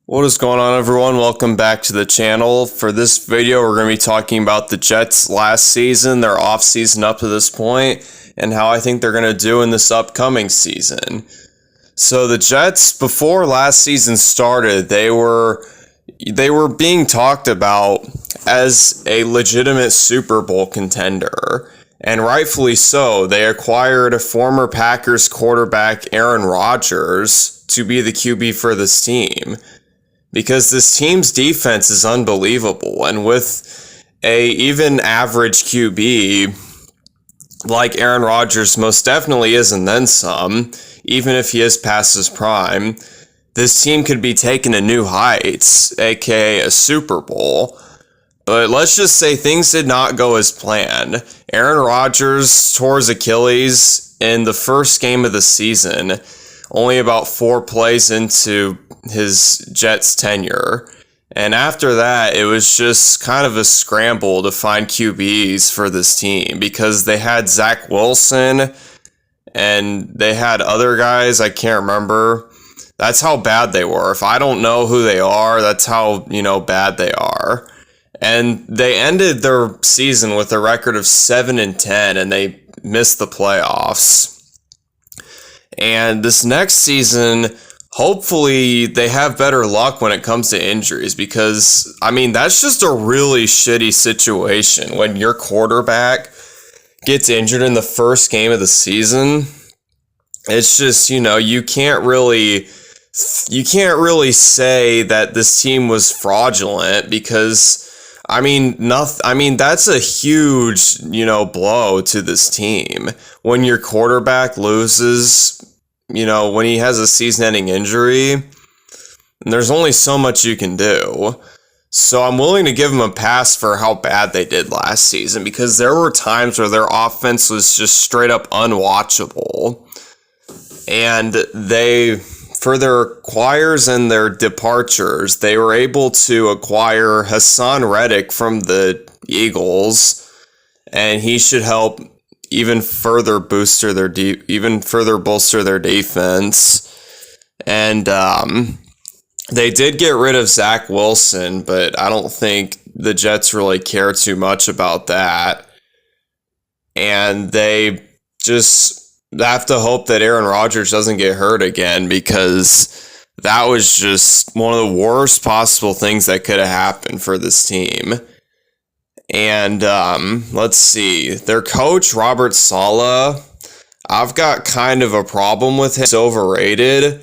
What is going on, everyone? Welcome back to the channel. For this video, we're going to be talking about the Jets last season, their off season up to this point, and how I think they're going to do in this upcoming season. So the Jets, before last season started, they were being talked about as a legitimate Super Bowl contender. And rightfully so. They acquired a former Packers quarterback, Aaron Rodgers, to be the QB for this team. Because this team's defense is unbelievable, and with a even average QB like Aaron Rodgers most definitely is, and then some, even if he is past his prime, this team could be taken to new heights, aka a Super Bowl. But let's just say things did not go as planned. Aaron Rodgers tore his Achilles in the first game of the season, only about 4 plays into his Jets tenure. And after that, it was just kind of a scramble to find QBs for this team because they had Zach Wilson and they had other guys I can't remember. That's how bad they were. If I don't know who they are, that's how, bad they are. And they ended their season with a record of 7-10 and they missed the playoffs. And this next season, hopefully they have better luck when it comes to injuries because, that's just a really shitty situation when your quarterback gets injured in the first game of the season. It's just, you can't really say that this team was fraudulent because, that's a huge, blow to this team. When your quarterback loses, when he has a season-ending injury, there's only so much you can do. So I'm willing to give them a pass for how bad they did last season because there were times where their offense was just straight up unwatchable. And for their acquires and their departures, they were able to acquire Hassan Reddick from the Eagles, and he should help even further bolster their defense. And they did get rid of Zach Wilson, but I don't think the Jets really care too much about that. And they just have to hope that Aaron Rodgers doesn't get hurt again because that was just one of the worst possible things that could have happened for this team. And let's see, their coach, Robert Saleh, I've got kind of a problem with him. He's overrated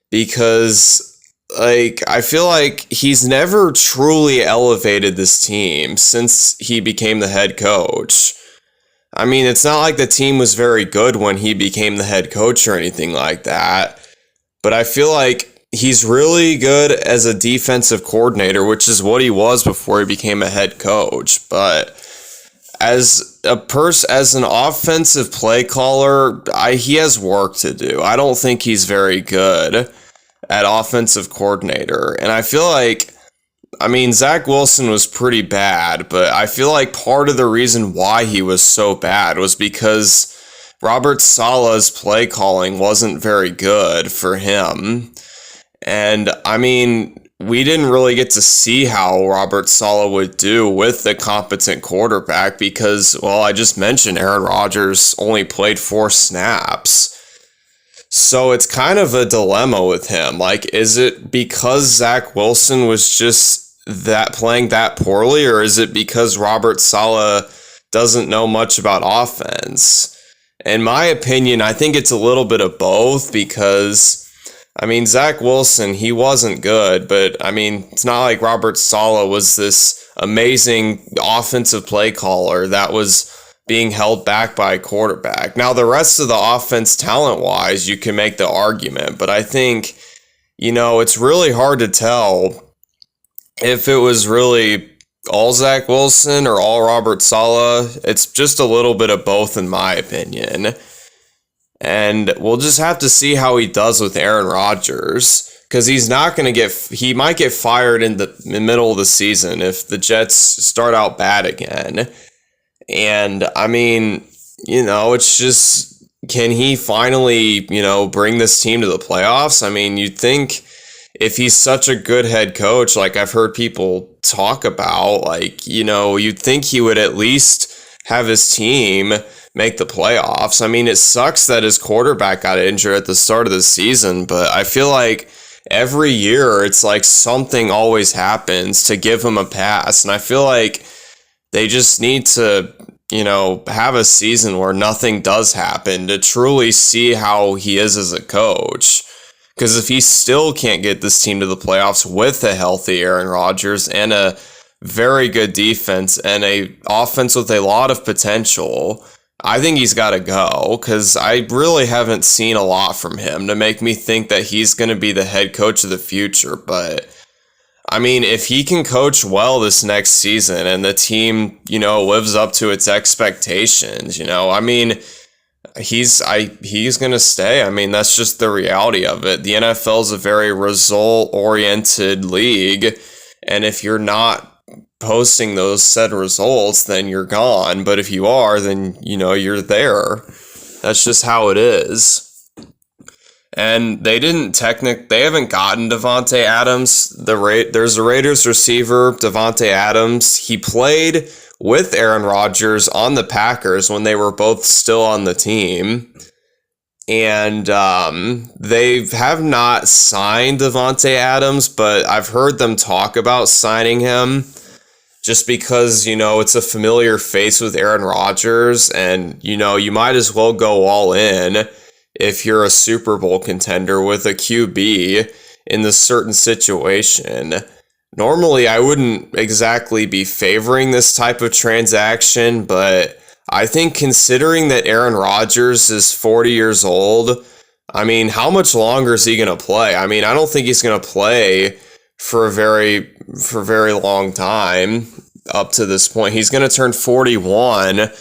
because, I feel like he's never truly elevated this team since he became the head coach. It's not like the team was very good when he became the head coach or anything like that, but I feel like he's really good as a defensive coordinator, which is what he was before he became a head coach. But as an offensive play caller, he has work to do. I don't think he's very good at offensive coordinator. And I feel like, Zach Wilson was pretty bad, but I feel like part of the reason why he was so bad was because Robert Saleh's play calling wasn't very good for him. And, we didn't really get to see how Robert Saleh would do with the competent quarterback because, I just mentioned Aaron Rodgers only played 4 snaps. So it's kind of a dilemma with him. Is it because Zach Wilson was just playing that poorly, or is it because Robert Saleh doesn't know much about offense? In my opinion, I think it's a little bit of both because, Zach Wilson, he wasn't good, but, it's not like Robert Saleh was this amazing offensive play caller that was being held back by a quarterback. Now, the rest of the offense, talent-wise, you can make the argument, but I think, it's really hard to tell if it was really all Zach Wilson or all Robert Saleh. It's just a little bit of both, in my opinion. And we'll just have to see how he does with Aaron Rodgers, because he might get fired in the middle of the season if the Jets start out bad again. And it's just, can he finally, bring this team to the playoffs? You'd think if he's such a good head coach, like I've heard people talk about, like, you'd think he would at least have his team make the playoffs. I mean, it sucks that his quarterback got injured at the start of the season, but I feel like every year it's like something always happens to give him a pass. And I feel like they just need to, have a season where nothing does happen to truly see how he is as a coach. Because if he still can't get this team to the playoffs with a healthy Aaron Rodgers and a very good defense and a offense with a lot of potential, I think he's got to go, because I really haven't seen a lot from him to make me think that he's going to be the head coach of the future. But I mean, if he can coach well this next season and the team, lives up to its expectations, I mean, he's going to stay. I mean, that's just the reality of it. The NFL is a very result-oriented league, and if you're not posting those said results, then you're gone. But if you are, then, you're there. That's just how it is. And they haven't gotten Davante Adams. There's a Raiders receiver, Davante Adams. He played with Aaron Rodgers on the Packers when they were both still on the team. And they have not signed Davante Adams, but I've heard them talk about signing him just because, it's a familiar face with Aaron Rodgers, and, you might as well go all in if you're a Super Bowl contender with a QB in this certain situation. Normally, I wouldn't exactly be favoring this type of transaction, but I think considering that Aaron Rodgers is 40 years old, I mean, how much longer is he going to play? I mean, I don't think he's going to play for a very long time up to this point. He's going to turn 41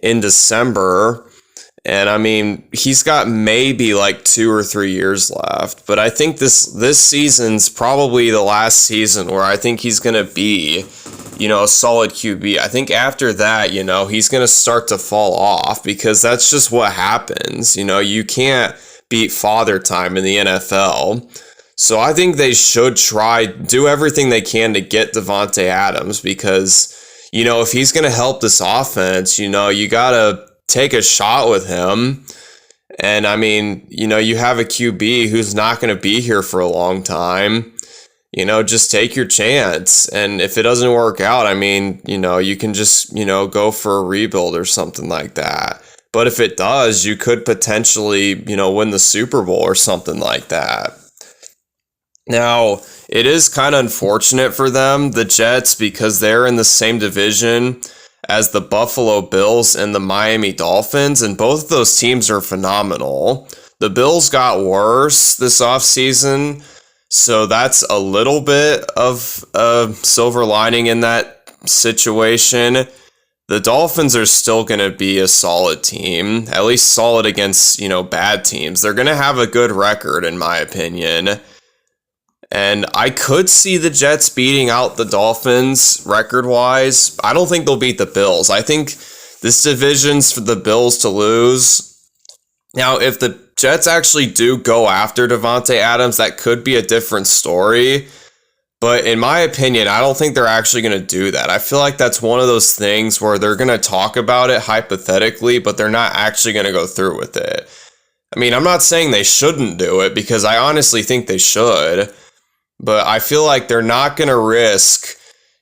in December. And I mean, he's got maybe like 2 or 3 years left, but I think this season's probably the last season where I think he's going to be, a solid QB. I think after that, he's going to start to fall off, because that's just what happens. You can't beat father time in the NFL. So I think they should do everything they can to get Davante Adams, because, if he's going to help this offense, you got to take a shot with him. And I mean, you have a QB who's not going to be here for a long time. Just take your chance. And if it doesn't work out, I mean, you can just, go for a rebuild or something like that. But if it does, you could potentially, win the Super Bowl or something like that. Now, it is kind of unfortunate for them, the Jets, because they're in the same division as the Buffalo Bills and the Miami Dolphins, and both of those teams are phenomenal. The Bills got worse this offseason, so that's a little bit of a silver lining in that situation. The Dolphins are still going to be a solid team, at least solid against, bad teams. They're going to have a good record, in my opinion. And I could see the Jets beating out the Dolphins record-wise. I don't think they'll beat the Bills. I think this division's for the Bills to lose. Now, if the Jets actually do go after Davante Adams, that could be a different story. But in my opinion, I don't think they're actually going to do that. I feel like that's one of those things where they're going to talk about it hypothetically, but they're not actually going to go through with it. I mean, I'm not saying they shouldn't do it, because I honestly think they should. But I feel like they're not going to risk,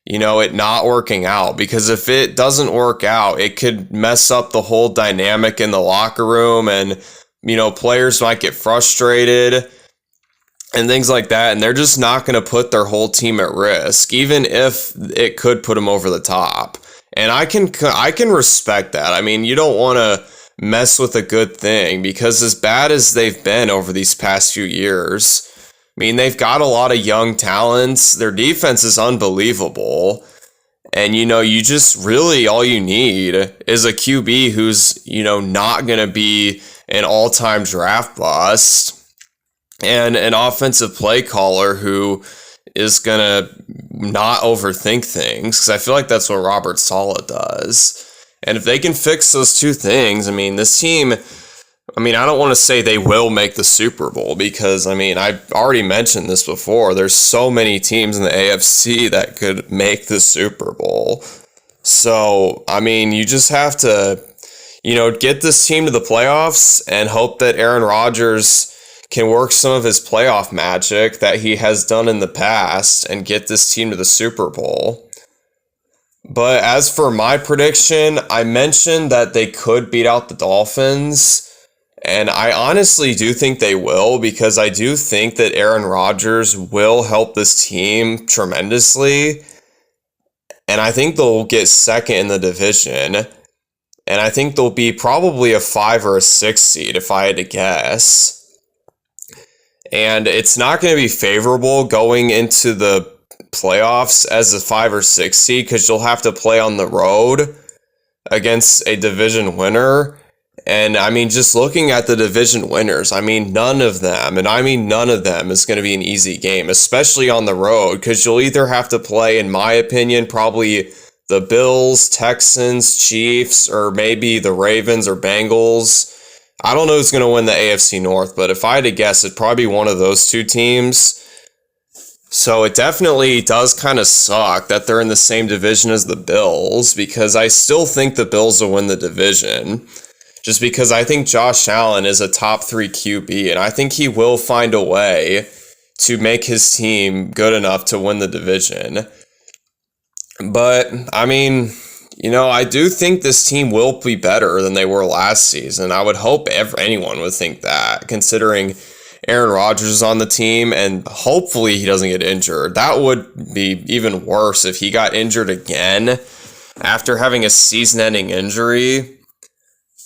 it not working out, because if it doesn't work out, it could mess up the whole dynamic in the locker room, and, players might get frustrated and things like that. And they're just not going to put their whole team at risk, even if it could put them over the top. And I can respect that. I mean, you don't want to mess with a good thing, because as bad as they've been over these past few years, I mean, they've got a lot of young talents. Their defense is unbelievable. And, you just really, all you need is a QB who's, not going to be an all-time draft bust, and an offensive play caller who is going to not overthink things, because I feel like that's what Robert Saleh does. And if they can fix those two things, I mean, this team, I mean, I don't want to say they will make the Super Bowl because, I mean, I've already mentioned this before. There's so many teams in the AFC that could make the Super Bowl. So, I mean, you just have to, get this team to the playoffs and hope that Aaron Rodgers can work some of his playoff magic that he has done in the past and get this team to the Super Bowl. But as for my prediction, I mentioned that they could beat out the Dolphins. And I honestly do think they will, because I do think that Aaron Rodgers will help this team tremendously. And I think they'll get second in the division. And I think they'll be probably a 5 or a 6 seed if I had to guess. And it's not going to be favorable going into the playoffs as a 5 or 6 seed because you'll have to play on the road against a division winner. And I mean, just looking at the division winners, I mean, none of them is going to be an easy game, especially on the road, because you'll either have to play, in my opinion, probably the Bills, Texans, Chiefs, or maybe the Ravens or Bengals. I don't know who's going to win the AFC North, but if I had to guess, it'd probably be one of those two teams. So it definitely does kind of suck that they're in the same division as the Bills, because I still think the Bills will win the division. Just because I think Josh Allen is a top 3 QB, and I think he will find a way to make his team good enough to win the division. But, I mean, I do think this team will be better than they were last season. I would hope anyone would think that, considering Aaron Rodgers is on the team, and hopefully he doesn't get injured. That would be even worse if he got injured again after having a season-ending injury.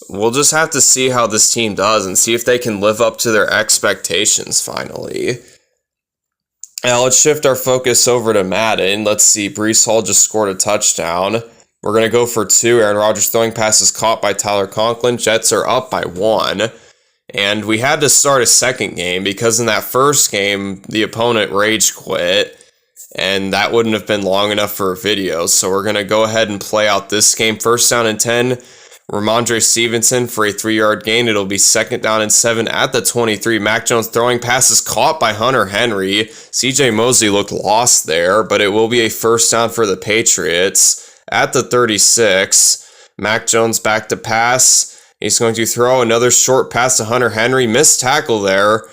We'll just have to see how this team does and see if they can live up to their expectations finally. Now let's shift our focus over to Madden. Let's see, Breece Hall just scored a touchdown. We're going to go for 2. Aaron Rodgers throwing passes caught by Tyler Conklin. Jets are up by 1. And we had to start a second game because in that first game, the opponent rage quit. And that wouldn't have been long enough for a video. So we're going to go ahead and play out this game. First down and 10. Ramondre Stevenson for a 3-yard gain. It'll be second down and 7 at the 23. Mac Jones throwing passes caught by Hunter Henry. CJ Mosley looked lost there, but it will be a first down for the Patriots at the 36. Mac Jones back to pass. He's going to throw another short pass to Hunter Henry. Missed tackle there,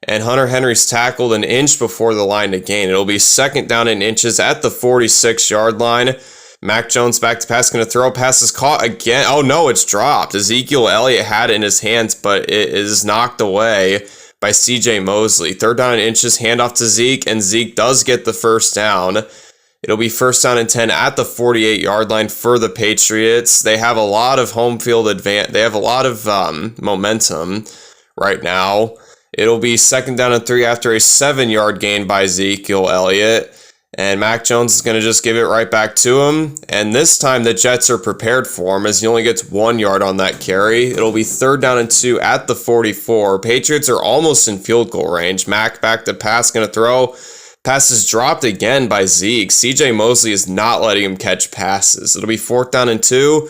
and Hunter Henry's tackled an inch before the line to gain. It'll be second down in inches at the 46-yard line. Mac Jones back to pass, going to throw, passes caught again. Oh no, it's dropped. Ezekiel Elliott had it in his hands, but it is knocked away by CJ Mosley. Third down and inches, handoff to Zeke, and Zeke does get the first down. It'll be first down and 10 at the 48-yard line for the Patriots. They have a lot of home field advance. They have a lot of momentum right now. It'll be second down and 3 after a 7-yard gain by Ezekiel Elliott. And Mac Jones is going to just give it right back to him. And this time the Jets are prepared for him as he only gets 1 yard on that carry. It'll be third down and 2 at the 44. Patriots are almost in field goal range. Mac back to pass, going to throw. Pass is dropped again by Zeke. CJ Mosley is not letting him catch passes. It'll be fourth down and 2.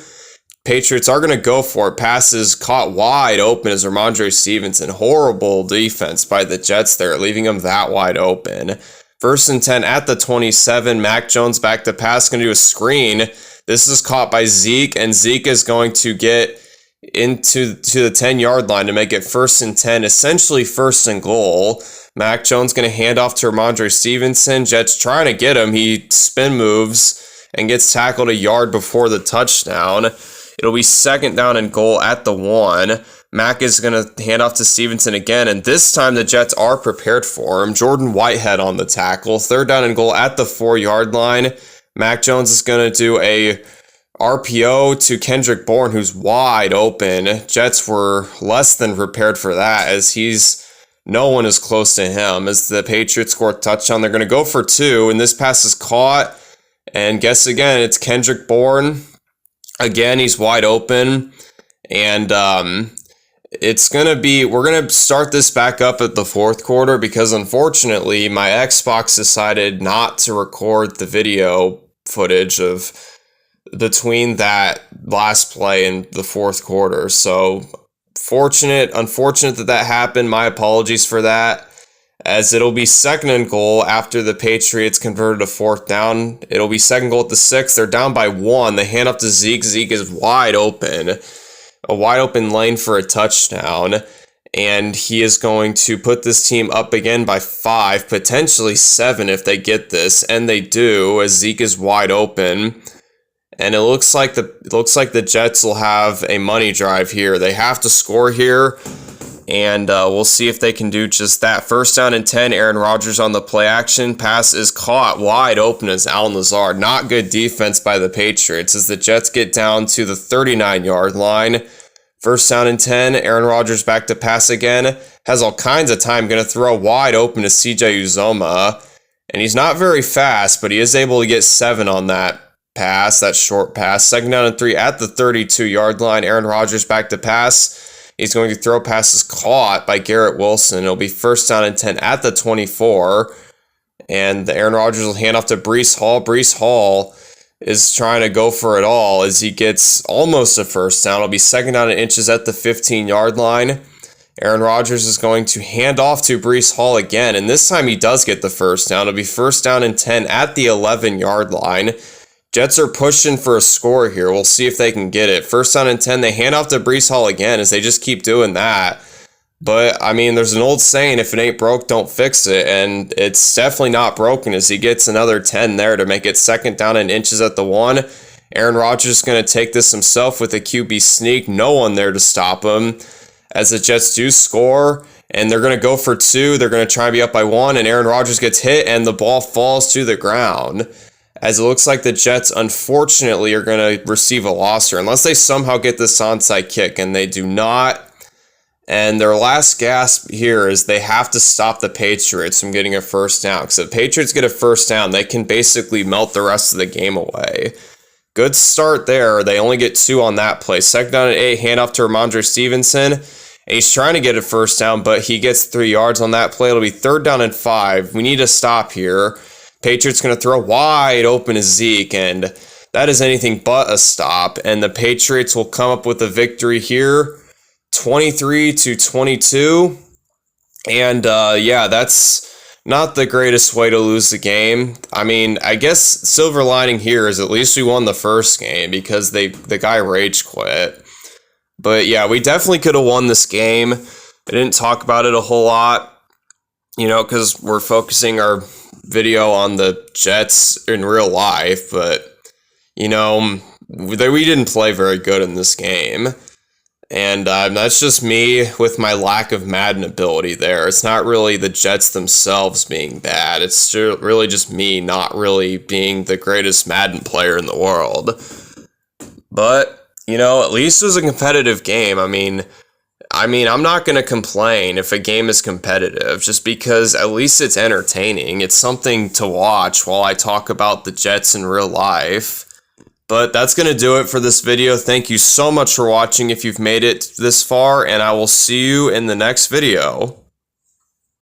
Patriots are going to go for it. Passes caught wide open as Ramondre Stevenson. Horrible defense by the Jets there, leaving him that wide open. First and 10 at the 27. Mac Jones back to pass, going to do a screen. This is caught by Zeke, and Zeke is going to get into the 10-yard line to make it first and 10, essentially first and goal. Mac Jones going to hand off to Ramondre Stevenson. Jets trying to get him. He spin moves and gets tackled a yard before the touchdown. It'll be second down and goal at the 1. Mac is going to hand off to Stevenson again, and this time the Jets are prepared for him. Jordan Whitehead on the tackle. Third down and goal at the 4-yard line. Mac Jones is going to do a RPO to Kendrick Bourne, who's wide open. Jets were less than prepared for that, as no one is close to him. As the Patriots score a touchdown, they're going to go for 2, and this pass is caught. And guess again, it's Kendrick Bourne. Again, he's wide open, and we're going to start this back up at the fourth quarter because unfortunately my Xbox decided not to record the video footage of between that last play and the fourth quarter. So Unfortunate that happened. My apologies for that. As it'll be 2nd and goal after the Patriots converted a 4th down. It'll be 2nd goal at the 6. They're down by 1. They hand up to Zeke. Zeke is wide open. A wide open lane for a touchdown. And he is going to put this team up again by 5, potentially 7 if they get this. And they do, as Zeke is wide open. And it looks like the Jets will have a money drive here. They have to score here. And we'll see if they can do just that. 1st down and 10, Aaron Rodgers on the play action. Pass is caught wide open as Allen Lazard. Not good defense by the Patriots as the Jets get down to the 39-yard line. 1st down and 10, Aaron Rodgers back to pass again. Has all kinds of time. Going to throw wide open to CJ Uzomah. And he's not very fast, but he is able to get 7 on that pass, that short pass. 2nd down and 3 at the 32-yard line. Aaron Rodgers back to pass. He's going to throw passes caught by Garrett Wilson. It'll be 1st down and 10 at the 24. And Aaron Rodgers will hand off to Breece Hall. Breece Hall is trying to go for it all as he gets almost a 1st down. It'll be 2nd down and inches at the 15-yard line. Aaron Rodgers is going to hand off to Breece Hall again. And this time he does get the 1st down. It'll be 1st down and 10 at the 11-yard line. Jets are pushing for a score here. We'll see if they can get it. 1st down and 10. They hand off to Breece Hall again as they just keep doing that. But, I mean, there's an old saying, if it ain't broke, don't fix it. And it's definitely not broken as he gets another 10 there to make it 2nd down and inches at the 1. Aaron Rodgers is going to take this himself with a QB sneak. No one there to stop him as the Jets do score. And they're going to go for 2. They're going to try and be up by 1. And Aaron Rodgers gets hit and the ball falls to the ground. As it looks like the Jets, unfortunately, are going to receive a loss here. Unless they somehow get this onside kick, and they do not. And their last gasp here is they have to stop the Patriots from getting a 1st down. Because if the Patriots get a 1st down, they can basically melt the rest of the game away. Good start there. They only get 2 on that play. 2nd down and 8, handoff to Ramondre Stevenson. And he's trying to get a 1st down, but he gets 3 yards on that play. It'll be 3rd down and 5. We need to stop here. Patriots going to throw wide open to Zeke, and that is anything but a stop. And the Patriots will come up with a victory here, 23-22. And yeah, that's not the greatest way to lose the game. I mean, I guess silver lining here is at least we won the 1st game because the guy rage quit. But yeah, we definitely could have won this game. I didn't talk about it a whole lot, because we're focusing our video on the Jets in real life, but we didn't play very good in this game, and that's just me with my lack of Madden ability there. It's not really the Jets themselves being bad, it's really just me not really being the greatest Madden player in the world. But at least it was a competitive game. I mean, I'm not going to complain if a game is competitive, just because at least it's entertaining. It's something to watch while I talk about the Jets in real life. But that's going to do it for this video. Thank you so much for watching if you've made it this far, and I will see you in the next video.